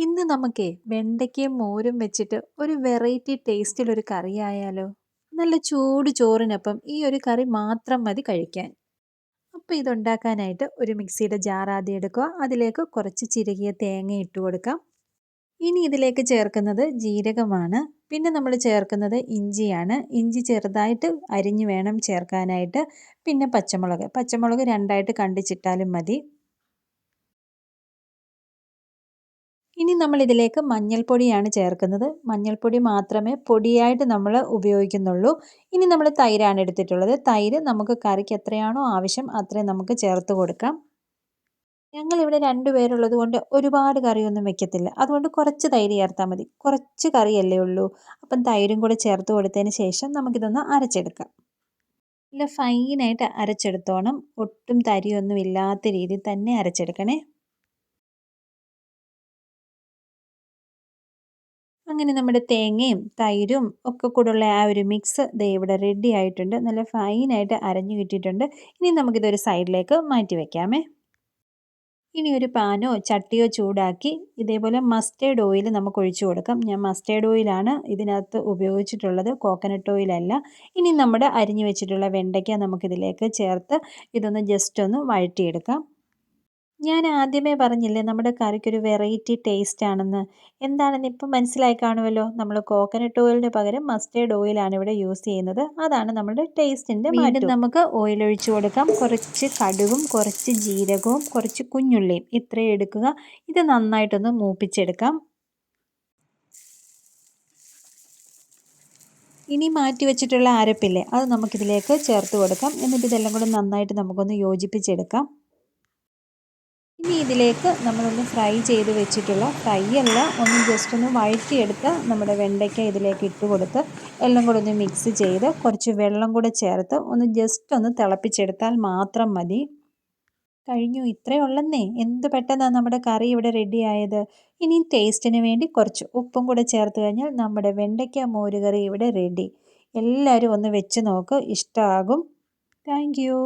ഇന്ന് നമുക്കേ വെണ്ടയ്ക്കയും മോരും വെച്ചിട്ട് ഒരു വെറൈറ്റി ടേസ്റ്റിലൊരു കറി ആയാലോ? നല്ല ചൂട് ചോറിനൊപ്പം ഈ ഒരു കറി മാത്രം മതി കഴിക്കാൻ. അപ്പോൾ ഇതുണ്ടാക്കാനായിട്ട് ഒരു മിക്സിയുടെ ജാർ ആദ്യം എടുക്കുക. അതിലേക്ക് കുറച്ച് ചിരകിയ തേങ്ങ ഇട്ട് കൊടുക്കാം. ഇനി ഇതിലേക്ക് ചേർക്കുന്നത് ജീരകമാണ്. പിന്നെ നമ്മൾ ചേർക്കുന്നത് ഇഞ്ചിയാണ്. ഇഞ്ചി ചെറുതായിട്ട് അരിഞ്ഞു വേണം ചേർക്കാനായിട്ട്. പിന്നെ പച്ചമുളക്. പച്ചമുളക് രണ്ടായിട്ട് കണ്ടിച്ചിട്ടാലും മതി. ഇനി നമ്മൾ ഇതിലേക്ക് മഞ്ഞൾപ്പൊടിയാണ് ചേർക്കുന്നത്. മഞ്ഞൾപ്പൊടി മാത്രമേ പൊടിയായിട്ട് നമ്മൾ ഉപയോഗിക്കുന്നുള്ളൂ. ഇനി നമ്മൾ തൈരാണ് എടുത്തിട്ടുള്ളത്. തൈര് നമുക്ക് കറിക്ക് എത്രയാണോ ആവശ്യം അത്രയും നമുക്ക് ചേർത്ത് കൊടുക്കാം. ഞങ്ങളിവിടെ 2 പേരുള്ളത് കൊണ്ട് ഒരുപാട് കറിയൊന്നും വെക്കത്തില്ല. അതുകൊണ്ട് കുറച്ച് തൈര് ചേർത്താൽ മതി. കുറച്ച് കറിയല്ലേ ഉള്ളൂ. അപ്പം തൈരും കൂടെ ചേർത്ത് കൊടുത്തതിന് ശേഷം നമുക്കിതൊന്ന് അരച്ചെടുക്കാം. നല്ല ഫൈനായിട്ട് അരച്ചെടുത്തോണം. ഒട്ടും തരിയൊന്നും ഇല്ലാത്ത രീതിയിൽ തന്നെ അരച്ചെടുക്കണേ. അങ്ങനെ നമ്മുടെ തേങ്ങയും തൈരും ഒക്കെ കൂടെയുള്ള ആ ഒരു മിക്സ് ദേ ഇവിടെ റെഡി ആയിട്ടുണ്ട്. നല്ല ഫൈനായിട്ട് അരഞ്ഞു കിട്ടിയിട്ടുണ്ട്. ഇനി നമുക്കിതൊരു സൈഡിലേക്ക് മാറ്റി വെക്കാമേ. ഇനി ഒരു പാനോ ചട്ടിയോ ചൂടാക്കി ഇതേപോലെ മസ്റ്റേർഡ് ഓയിൽ നമുക്ക് ഒഴിച്ചു കൊടുക്കാം. ഞാൻ മസ്റ്റേർഡ് ഓയിലാണ് ഇതിനകത്ത് ഉപയോഗിച്ചിട്ടുള്ളത്, കോക്കനട്ട് ഓയിലല്ല. ഇനി നമ്മുടെ അരിഞ്ഞു വെച്ചിട്ടുള്ള വെണ്ടയ്ക്ക നമുക്കിതിലേക്ക് ചേർത്ത് ഇതൊന്ന് ജസ്റ്റ് ഒന്ന് വഴറ്റിയെടുക്കാം. ഞാൻ ആദ്യമേ പറഞ്ഞില്ലേ നമ്മുടെ കറിക്കൊരു വെറൈറ്റി ടേസ്റ്റ് ആണെന്ന്. എന്താണെന്ന് ഇപ്പം മനസ്സിലായി കാണുമല്ലോ. നമ്മൾ കോക്കനട്ട് ഓയിലിന് പകരം മസ്റ്റേർഡ് ഓയിലാണ് ഇവിടെ യൂസ് ചെയ്യുന്നത്. അതാണ് നമ്മുടെ ടേസ്റ്റിൻ്റെ മാറ്റം. വീണ്ടും നമുക്ക് ഓയിൽ ഒഴിച്ചു കൊടുക്കാം. കുറച്ച് കടുകും കുറച്ച് ജീരകവും കുറച്ച് കുഞ്ഞുള്ളിയും ഇത്രയും എടുക്കുക. ഇത് നന്നായിട്ടൊന്ന് മൂപ്പിച്ചെടുക്കാം. ഇനി മാറ്റി വെച്ചിട്ടുള്ള അരപ്പില്ലേ അത് നമുക്കിതിലേക്ക് ചേർത്ത് കൊടുക്കാം. എന്നിട്ട് ഇതെല്ലാം കൂടെ നന്നായിട്ട് നമുക്കൊന്ന് യോജിപ്പിച്ചെടുക്കാം. ഇനി ഇതിലേക്ക് നമ്മളൊന്ന് ഫ്രൈ ചെയ്ത് വെച്ചിട്ടുള്ള ഫ്രൈ അല്ല ഒന്ന് ജസ്റ്റ് ഒന്ന് വഴറ്റിയെടുത്ത് നമ്മുടെ വെണ്ടയ്ക്ക ഇതിലേക്ക് ഇട്ട് കൊടുത്ത് എല്ലാം കൂടെ ഒന്ന് മിക്സ് ചെയ്ത് കുറച്ച് വെള്ളം കൂടെ ചേർത്ത് ഒന്ന് ജസ്റ്റ് ഒന്ന് തിളപ്പിച്ചെടുത്താൽ മാത്രം മതി. കഴിഞ്ഞു, ഇത്രയേ ഉള്ളന്നേ. എന്ത് പെട്ടെന്നാണ് നമ്മുടെ കറി ഇവിടെ റെഡി ആയത്. ഇനി ടേസ്റ്റിന് വേണ്ടി കുറച്ച് ഉപ്പും കൂടെ ചേർത്ത് കഴിഞ്ഞാൽ നമ്മുടെ വെണ്ടയ്ക്ക മോരുകറി ഇവിടെ റെഡി. എല്ലാവരും ഒന്ന് വെച്ച് നോക്ക്, ഇഷ്ടമാകും. Thank you.